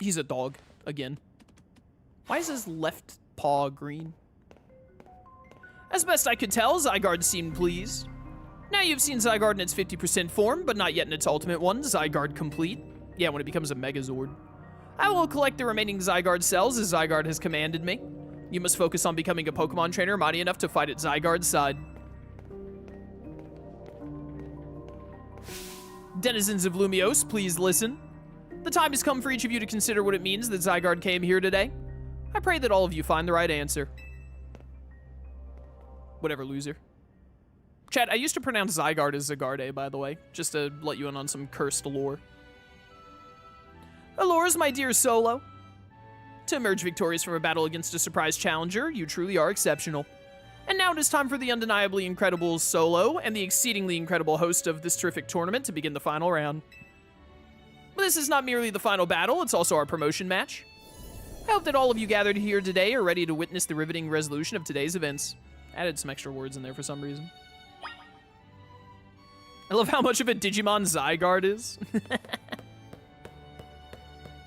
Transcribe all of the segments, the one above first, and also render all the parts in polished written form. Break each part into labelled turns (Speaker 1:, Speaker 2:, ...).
Speaker 1: He's a dog, again. Why is his left paw green? As best I could tell, Zygarde seemed pleased. Now you've seen Zygarde in its 50% form, but not yet in its ultimate one, Zygarde Complete. Yeah, when it becomes a Megazord. I will collect the remaining Zygarde cells as Zygarde has commanded me. You must focus on becoming a Pokemon trainer mighty enough to fight at Zygarde's side. Denizens of Lumiose, please listen. The time has come for each of you to consider what it means that Zygarde came here today. I pray that all of you find the right answer. Whatever, loser. Chat, I used to pronounce Zygarde as Zygarde, by the way, just to let you in on some cursed lore. Allures, my dear Solo. To emerge victorious from a battle against a surprise challenger, you truly are exceptional. And now it is time for the undeniably incredible Solo and the exceedingly incredible host of this terrific tournament to begin the final round. But this is not merely the final battle, it's also our promotion match. I hope that all of you gathered here today are ready to witness the riveting resolution of today's events. Added some extra words in there for some reason. I love how much of a Digimon Zygarde is.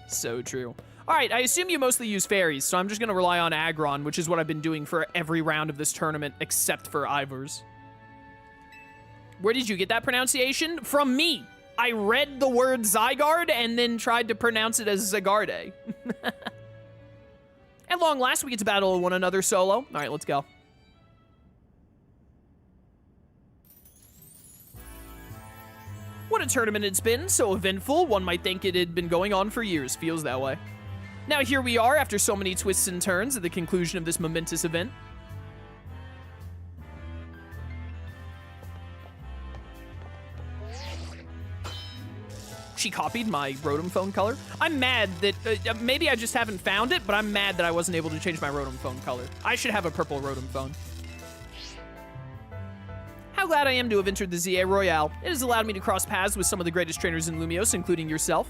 Speaker 1: So true. All right, I assume you mostly use fairies, so I'm just gonna rely on Aggron, which is what I've been doing for every round of this tournament, except for Ivors. Where did you get that pronunciation? From me. I read the word Zygarde and then tried to pronounce it as Zygarde. At long last, we get to battle one another solo. All right, let's go. What a tournament it's been, so eventful, one might think it had been going on for years. Feels that way. Now here we are, after so many twists and turns, at the conclusion of this momentous event. She copied my Rotom phone color. I'm mad that, maybe I just haven't found it, but I'm mad that I wasn't able to change my Rotom phone color. I should have a purple Rotom phone. How glad I am to have entered the ZA Royale. It has allowed me to cross paths with some of the greatest trainers in Lumiose, including yourself.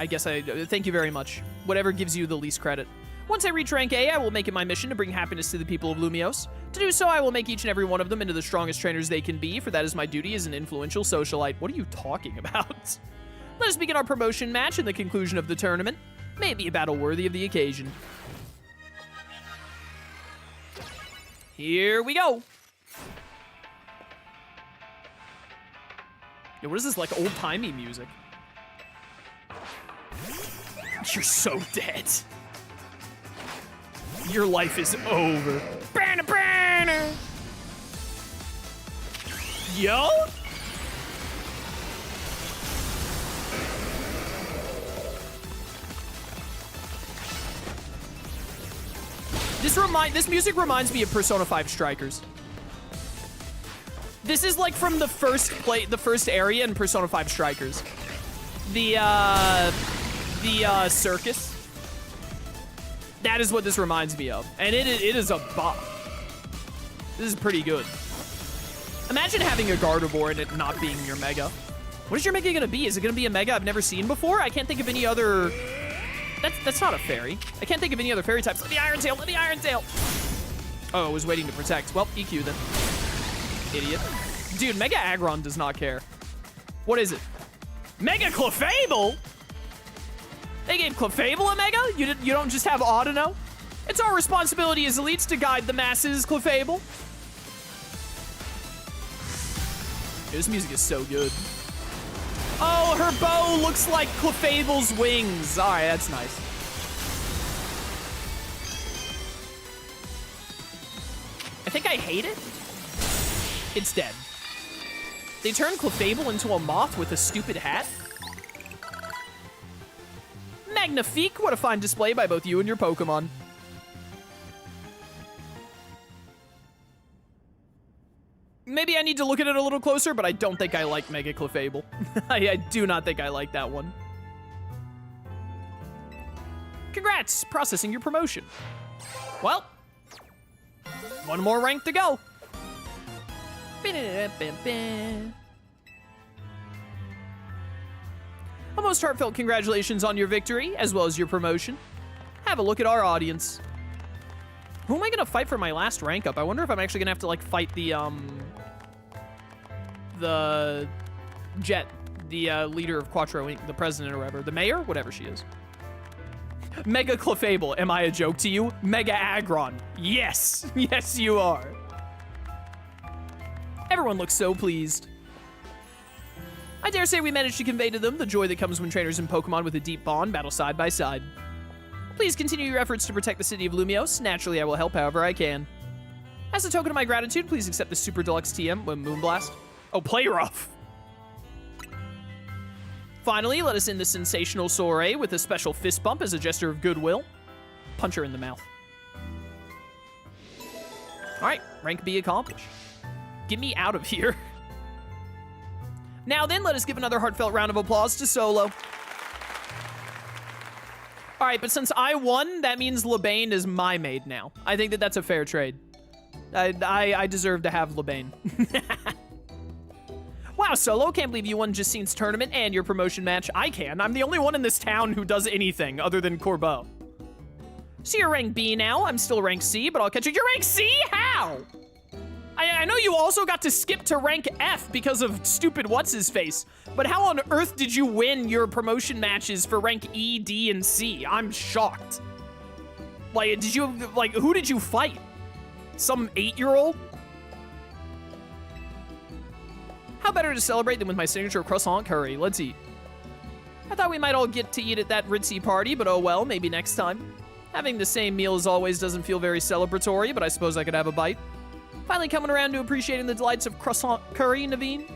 Speaker 1: I guess thank you very much. Whatever gives you the least credit. Once I reach rank A, I will make it my mission to bring happiness to the people of Lumiose. To do so, I will make each and every one of them into the strongest trainers they can be, for that is my duty as an influential socialite. What are you talking about? Let us begin our promotion match and the conclusion of the tournament. May it be a battle worthy of the occasion. Here we go. Yo, what is this, like old-timey music? You're so dead. Your life is over. Banner, banner. Yo? This music reminds me of Persona 5 Strikers. This is like from the first area in Persona 5 Strikers. The circus. That is what this reminds me of. And it is a bop. This is pretty good. Imagine having a Gardevoir and it not being your Mega. What is your Mega gonna be? Is it gonna be a Mega I've never seen before? I can't think of any other... That's not a fairy. I can't think of any other fairy types. Let the Iron Tail, let the Iron Tail! Oh, I was waiting to protect. Well, EQ then. Idiot. Dude, Mega Aggron does not care. What is it? Mega Clefable? They gave Clefable a Mega? You don't just have Audino? It's our responsibility as elites to guide the masses, Clefable. This music is so good. Oh, her bow looks like Clefable's wings. All right, that's nice. I think I hate it. It's dead. They turned Clefable into a moth with a stupid hat? Magnifique, what a fine display by both you and your Pokemon. Maybe I need to look at it a little closer, but I don't think I like Mega Clefable. I do not think I like that one. Congrats, processing your promotion. Well, one more rank to go. A most heartfelt congratulations on your victory, as well as your promotion. Have a look at our audience. Who am I gonna fight for my last rank up? I wonder if I'm actually gonna have to like fight the jet the leader of Quattro Inc., the president or whatever, the mayor, whatever she is. Mega Clefable, am I a joke to you? Mega Aggron, yes, yes you are. Everyone looks so pleased. I dare say we managed to convey to them the joy that comes when trainers and Pokemon with a deep bond battle side by side. Please continue your efforts to protect the city of Lumiose. Naturally, I will help however I can. As a token of my gratitude, please accept the Super Deluxe TM with Moonblast. Oh, play rough. Finally, let us end the sensational soiree with a special fist bump as a gesture of goodwill. Punch her in the mouth. All right, rank B accomplished. Get me out of here. Now then, let us give another heartfelt round of applause to Solo. All right, but since I won, that means LeBane is my maid now. I think that that's a fair trade. I deserve to have LeBane. Wow, Solo, can't believe you won Jacinthe's tournament and your promotion match. I can. I'm the only one in this town who does anything other than Corbeau. So you're rank B now. I'm still rank C, but I'll catch you. You're rank C? How? I know you also got to skip to rank F because of stupid what's-his-face, but how on earth did you win your promotion matches for rank E, D, and C? I'm shocked. Like, who did you fight? Some 8-year-old? How better to celebrate than with my signature croissant curry? Let's eat. I thought we might all get to eat at that ritzy party, but oh well, maybe next time. Having the same meal as always doesn't feel very celebratory, but I suppose I could have a bite. Finally coming around to appreciating the delights of croissant curry, Naveen?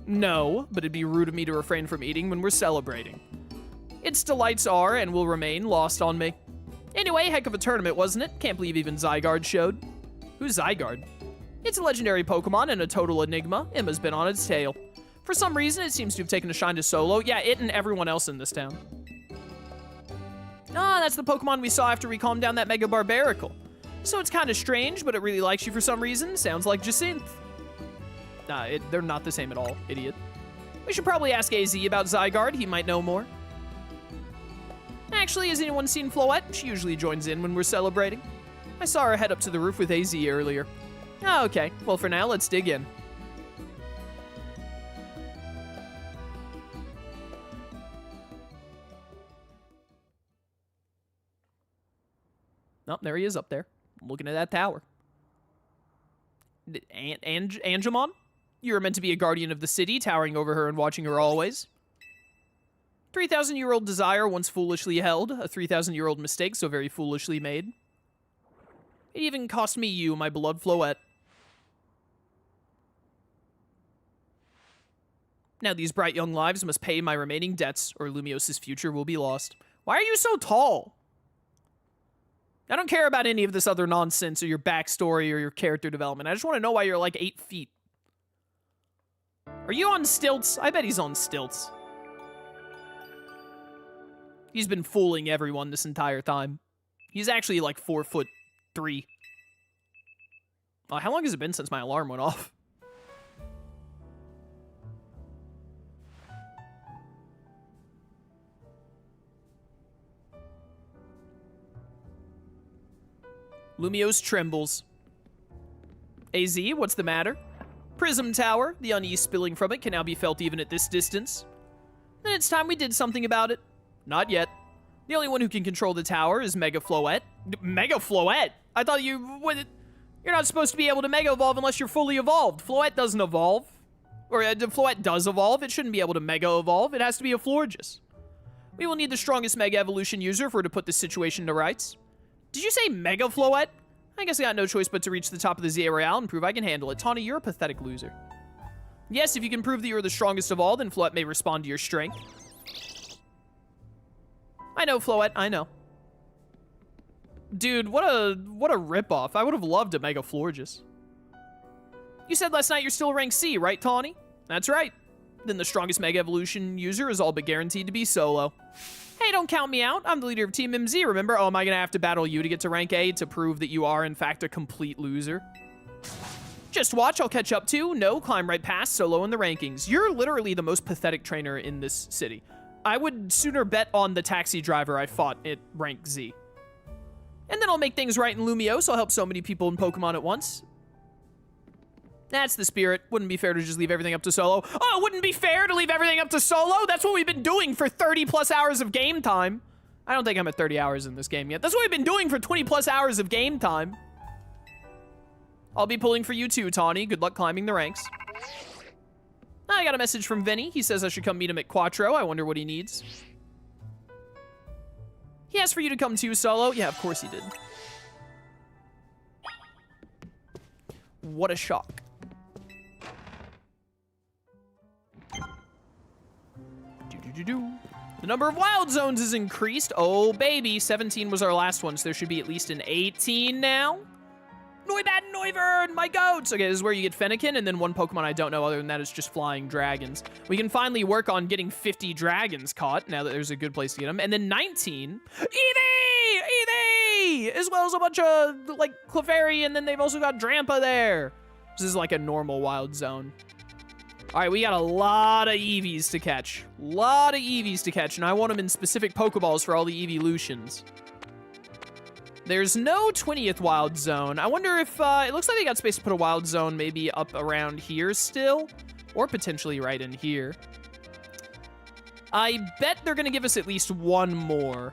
Speaker 1: No, but it'd be rude of me to refrain from eating when we're celebrating. Its delights are, and will remain, lost on me. Anyway, heck of a tournament, wasn't it? Can't believe even Zygarde showed. Who's Zygarde? It's a legendary Pokemon and a total enigma. Emma's been on its tail. For some reason, it seems to have taken a shine to Solo. Yeah, it and everyone else in this town. Ah, that's the Pokemon we saw after we calmed down that Mega Barbaracle. So it's kind of strange, but it really likes you for some reason. Sounds like Jacinthe. Nah, they're not the same at all, idiot. We should probably ask AZ about Zygarde. He might know more. Actually, has anyone seen Floette? She usually joins in when we're celebrating. I saw her head up to the roof with AZ earlier. Oh, okay. Well, for now, let's dig in. Oh, there he is up there. Looking at that tower. Angemon? You were meant to be a guardian of the city, towering over her and watching her always. 3,000-year-old desire once foolishly held, a 3,000-year-old mistake so very foolishly made. It even cost me you, my beloved Floette. Now these bright young lives must pay my remaining debts, or Lumiose's future will be lost. Why are you so tall? I don't care about any of this other nonsense or your backstory or your character development. I just want to know why you're like 8 feet. Are you on stilts? I bet he's on stilts. He's been fooling everyone this entire time. He's actually like 4'3". How long has it been since my alarm went off? Lumiose trembles. AZ, what's the matter? Prism Tower, the unease spilling from it can now be felt even at this distance. Then it's time we did something about it. Not yet. The only one who can control the tower is Mega Floette. Mega Floette? I thought you're not supposed to be able to Mega Evolve unless you're fully evolved. Floette doesn't evolve. Or Floette does evolve. It shouldn't be able to Mega Evolve. It has to be a Florges. We will need the strongest Mega Evolution user for her to put this situation to rights. Did you say Mega Floette? I guess I got no choice but to reach the top of the Zia Royale and prove I can handle it. Tawny, you're a pathetic loser. Yes, if you can prove that you're the strongest of all, then Floette may respond to your strength. I know, Floette, I know. Dude, what a ripoff. I would have loved a Mega Florges. You said last night you're still rank C, right, Tawny? That's right. Then the strongest Mega Evolution user is all but guaranteed to be Solo. Hey, don't count me out. I'm the leader of Team MZ, remember? Oh, am I gonna have to battle you to get to rank A to prove that you are, in fact, a complete loser? Just watch, I'll catch up to. No, climb right past Solo in the rankings. You're literally the most pathetic trainer in this city. I would sooner bet on the taxi driver I fought at rank Z. And then I'll make things right in Lumiose. I'll help so many people in Pokemon at once. That's the spirit. Wouldn't be fair to just leave everything up to solo. Oh, it wouldn't be fair to leave everything up to solo? That's what we've been doing for 30 plus hours of game time. I don't think I'm at 30 hours in this game yet. That's what we've been doing for 20 plus hours of game time. I'll be pulling for you too, Tawny. Good luck climbing the ranks. I got a message from Vinny. He says I should come meet him at Quattro. I wonder what he needs. He asked for you to come too, Solo. Yeah, of course he did. What a shock. The number of wild zones is increased. Oh, baby. 17 was our last one, so there should be at least an 18 now. Noibat and Noivern, my goats! Okay, this is where you get Fennekin, and then one Pokemon I don't know other than that is just flying dragons. We can finally work on getting 50 dragons caught, now that there's a good place to get them. And then 19, Eevee! Eevee! As well as a bunch of, like, Clefairy, and then they've also got Drampa there. This is like a normal wild zone. All right, we got a lot of Eevees to catch. And I want them in specific Pokeballs for all the Eeveelutions. There's no 20th wild zone. I wonder if, it looks like they got space to put a wild zone maybe up around here still, or potentially right in here. I bet they're gonna give us at least one more.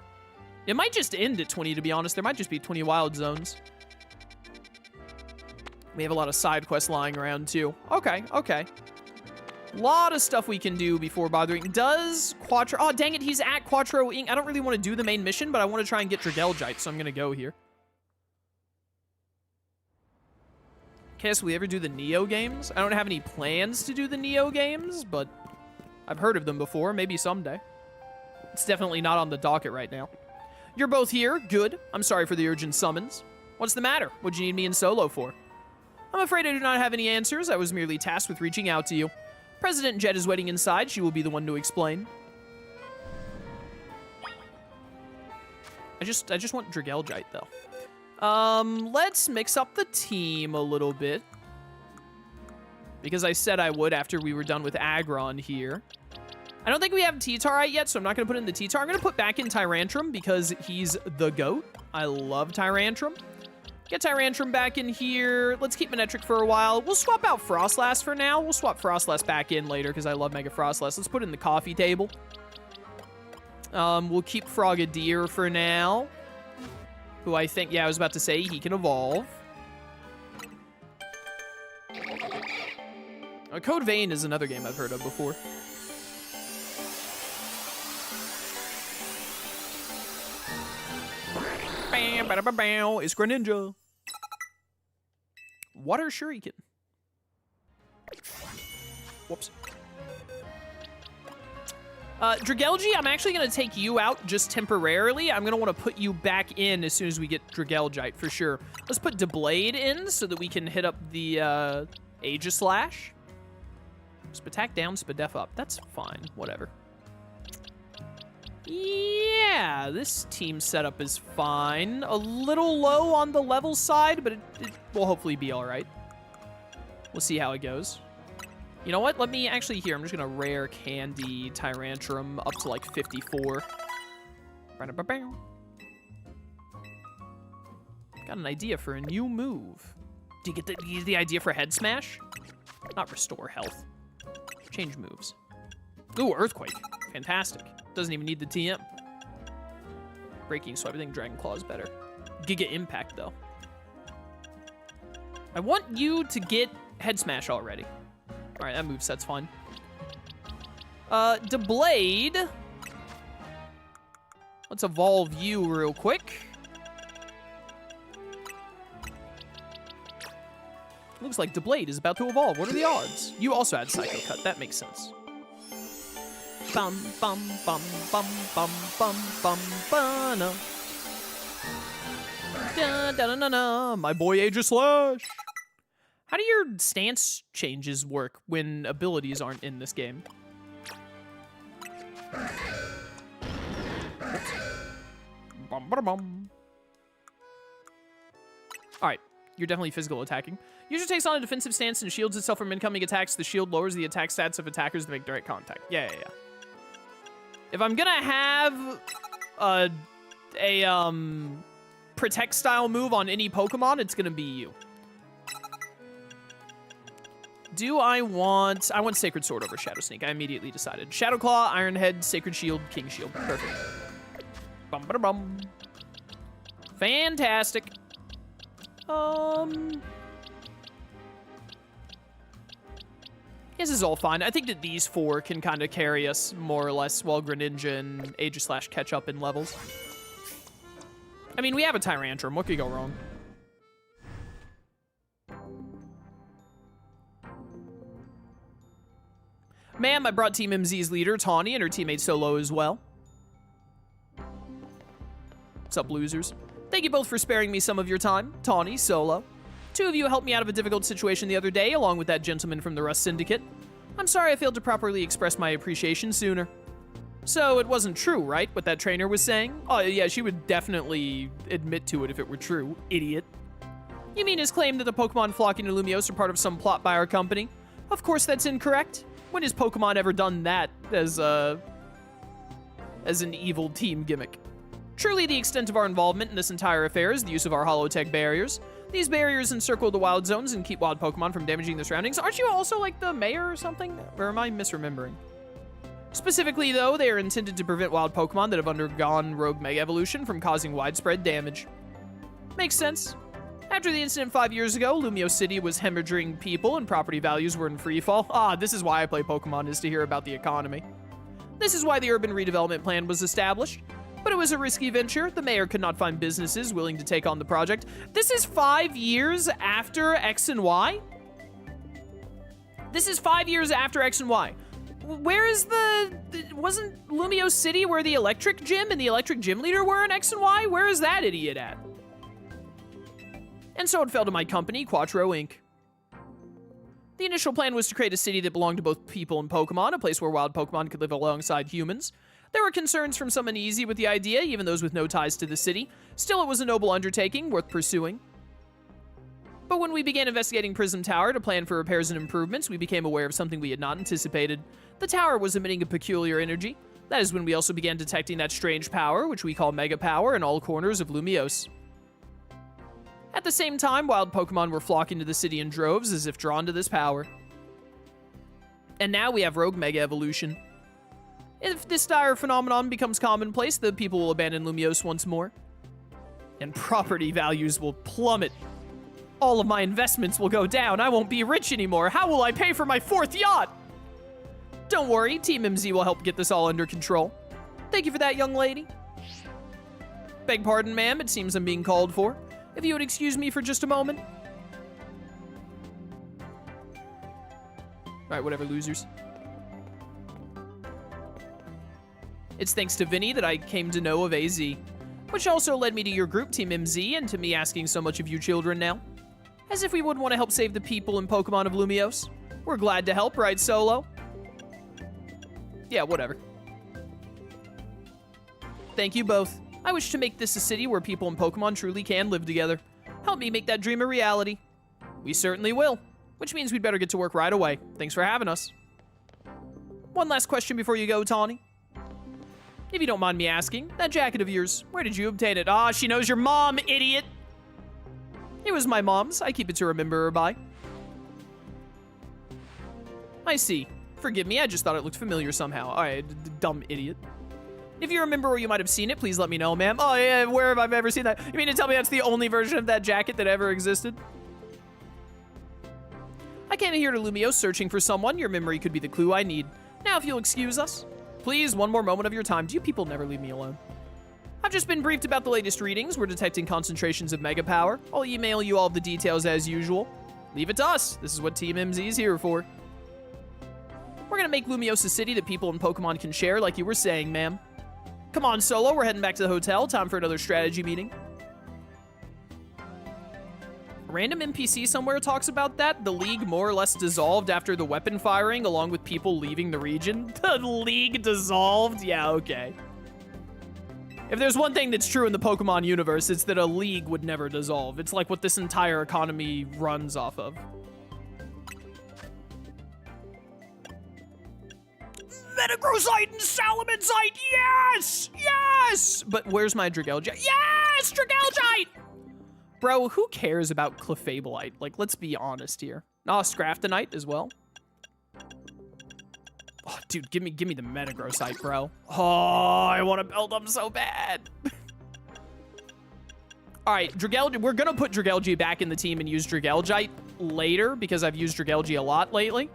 Speaker 1: It might just end at 20, to be honest. There might just be 20 wild zones. We have a lot of side quests lying around too. Okay. Lot of stuff we can do before bothering. Does Quattro... Oh, dang it, he's at Quattro Inc. I don't really want to do the main mission, but I want to try and get Dragalgite, so I'm going to go here. Okay, so we ever do the Neo games? I don't have any plans to do the Neo games, but I've heard of them before. Maybe someday. It's definitely not on the docket right now. You're both here. Good. I'm sorry for the urgent summons. What's the matter? What'd you need me in solo for? I'm afraid I do not have any answers. I was merely tasked with reaching out to you. President Jet is waiting inside. She will be the one to explain. I just want Dragalgite, though. Let's mix up the team a little bit. Because I said I would after we were done with Aggron here. I don't think we have T-Tarite yet, so I'm not going to put in the T-Tar. I'm going to put back in Tyrantrum because he's the GOAT. I love Tyrantrum. Get Tyrantrum back in here. Let's keep Manectric for a while. We'll swap out Frostlass for now. We'll swap Frostlass back in later because I love Mega Frostlass. Let's put it in the coffee table. We'll keep Frogadier for now. Who I think, yeah, I was about to say he can evolve. Code Vein is another game I've heard of before. Bam, bada, ba, bow. It's Greninja. Water Shuriken. Whoops. Dragalge, I'm actually going to take you out just temporarily. I'm going to want to put you back in as soon as we get Dragalgite, for sure. Let's put Deblade in so that we can hit up the Aegislash. Spatak down, Spadef up. That's fine. Whatever. Yeah, this team setup is fine. A little low on the level side, but it will hopefully be all right. We'll see how it goes. You know what? Let me actually here. I'm just going to rare candy Tyrantrum up to like 54. Got an idea for a new move. Do you get the idea for Head Smash? Not restore health. Change moves. Ooh, Earthquake. Fantastic. Doesn't even need the TM. Breaking Swipe. I think Dragon Claw is better. Giga Impact, though. I want you to get Head Smash already. All right, that moveset's fine. Deblade. Let's evolve you real quick. Looks like Deblade is about to evolve. What are the odds? You also had Psycho Cut. That makes sense. Bum bum bum bum bum bum bum bum. Da da da da da. My boy Aegislash. How do your stance changes work when abilities aren't in this game? Bum ba bum. All right, you're definitely physical attacking. User takes on a defensive stance and shields itself from incoming attacks. The shield lowers the attack stats of attackers that make direct contact. Yeah. If I'm gonna have a protect style move on any Pokemon, it's gonna be you. Do I want Sacred Sword over Shadow Sneak. I immediately decided. Shadow Claw, Iron Head, Sacred Shield, King Shield. Perfect. Bum ba bum. Fantastic. This is all fine. I think that these four can kind of carry us more or less while Greninja and Aegis / catch up in levels. I mean, we have a Tyrantrum. What could go wrong? Ma'am, I brought Team MZ's leader, Tawny, and her teammate Solo as well. What's up, losers? Thank you both for sparing me some of your time. Tawny, Solo. Two of you helped me out of a difficult situation the other day, along with that gentleman from the Rust Syndicate. I'm sorry I failed to properly express my appreciation sooner. So it wasn't true, right, what that trainer was saying? Oh, yeah, she would definitely admit to it if it were true, idiot. You mean his claim that the Pokemon flocking to Lumiose are part of some plot by our company? Of course that's incorrect. When has Pokemon ever done that as an evil team gimmick? Truly, the extent of our involvement in this entire affair is the use of our holotech barriers. These barriers encircle the wild zones and keep wild Pokemon from damaging their surroundings. Aren't you also like the mayor or something? Or am I misremembering? Specifically, though, they are intended to prevent wild Pokemon that have undergone Rogue Mega Evolution from causing widespread damage. Makes sense. After the incident 5 years ago, Lumiose City was hemorrhaging people and property values were in freefall. Ah, this is why I play Pokemon, is to hear about the economy. This is why the urban redevelopment plan was established. But it was a risky venture. The mayor could not find businesses willing to take on the project. This is 5 years after X and Y? This is 5 years after X and Y. Where is wasn't Lumiose City where the electric gym and the electric gym leader were in X and Y? Where is that idiot at? And so it fell to my company, Quattro Inc. The initial plan was to create a city that belonged to both people and Pokemon, a place where wild Pokemon could live alongside humans. There were concerns from some uneasy with the idea, even those with no ties to the city. Still, it was a noble undertaking, worth pursuing. But when we began investigating Prism Tower to plan for repairs and improvements, we became aware of something we had not anticipated. The tower was emitting a peculiar energy. That is when we also began detecting that strange power, which we call Mega Power, in all corners of Lumiose. At the same time, wild Pokemon were flocking to the city in droves as if drawn to this power. And now we have Rogue Mega Evolution. If this dire phenomenon becomes commonplace, the people will abandon Lumiose once more. And property values will plummet. All of my investments will go down. I won't be rich anymore. How will I pay for my 4th yacht? Don't worry, Team MZ will help get this all under control. Thank you for that, young lady. Beg pardon, ma'am. It seems I'm being called for. If you would excuse me for just a moment. Alright, whatever, losers. It's thanks to Vinny that I came to know of AZ, which also led me to your group, Team MZ, and to me asking so much of you children now. As if we wouldn't want to help save the people and Pokemon of Lumiose. We're glad to help, right, Solo? Yeah, whatever. Thank you both. I wish to make this a city where people and Pokemon truly can live together. Help me make that dream a reality. We certainly will, which means we'd better get to work right away. Thanks for having us. One last question before you go, Tawny. If you don't mind me asking, that jacket of yours, where did you obtain it? Ah, she knows your mom, idiot! It was my mom's. I keep it to remember her by. I see. Forgive me, I just thought it looked familiar somehow. Alright, dumb idiot. If you remember where you might have seen it, please let me know, ma'am. Oh yeah, where have I ever seen that? You mean to tell me that's the only version of that jacket that ever existed? I came here to Lumiose searching for someone. Your memory could be the clue I need. Now, if you'll excuse us. Please, one more moment of your time. Do you people never leave me alone? I've just been briefed about the latest readings. We're detecting concentrations of Mega Power. I'll email you all the details as usual. Leave it to us. This is what Team MZ is here for. We're gonna make Lumiose City that people and Pokemon can share, like you were saying, ma'am. Come on, Solo. We're heading back to the hotel. Time for another strategy meeting. A random NPC somewhere talks about that. The League more or less dissolved after the weapon firing, along with people leaving the region. The League dissolved? Yeah, okay. If there's one thing that's true in the Pokemon universe, it's that a League would never dissolve. It's like what this entire economy runs off of. Metagrossite and Salamanzite, yes! Yes! But where's my Dragalgite? Yes! Dragalgite! Bro, who cares about Clefableite? Like, let's be honest here. Oh, Scraftonite as well. Oh, dude, give me the Metagrossite, bro. Oh, I want to build them so bad. All right, Dragalge. We're gonna put Dragalge back in the team and use Dragalgite later because I've used Dragalge a lot lately.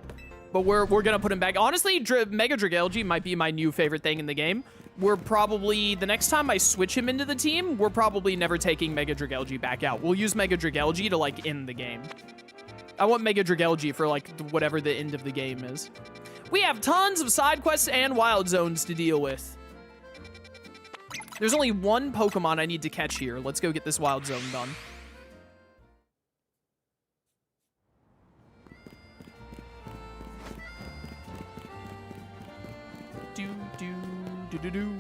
Speaker 1: But we're gonna put him back. Honestly, Mega Dragalge might be my new favorite thing in the game. We're probably, the next time I switch him into the team, we're probably never taking Mega Dragalge back out. We'll use Mega Dragalge to, like, end the game. I want Mega Dragalge for, like, whatever the end of the game is. We have tons of side quests and wild zones to deal with. There's only one Pokemon I need to catch here. Let's go get this wild zone done. Do, do, do, do, do.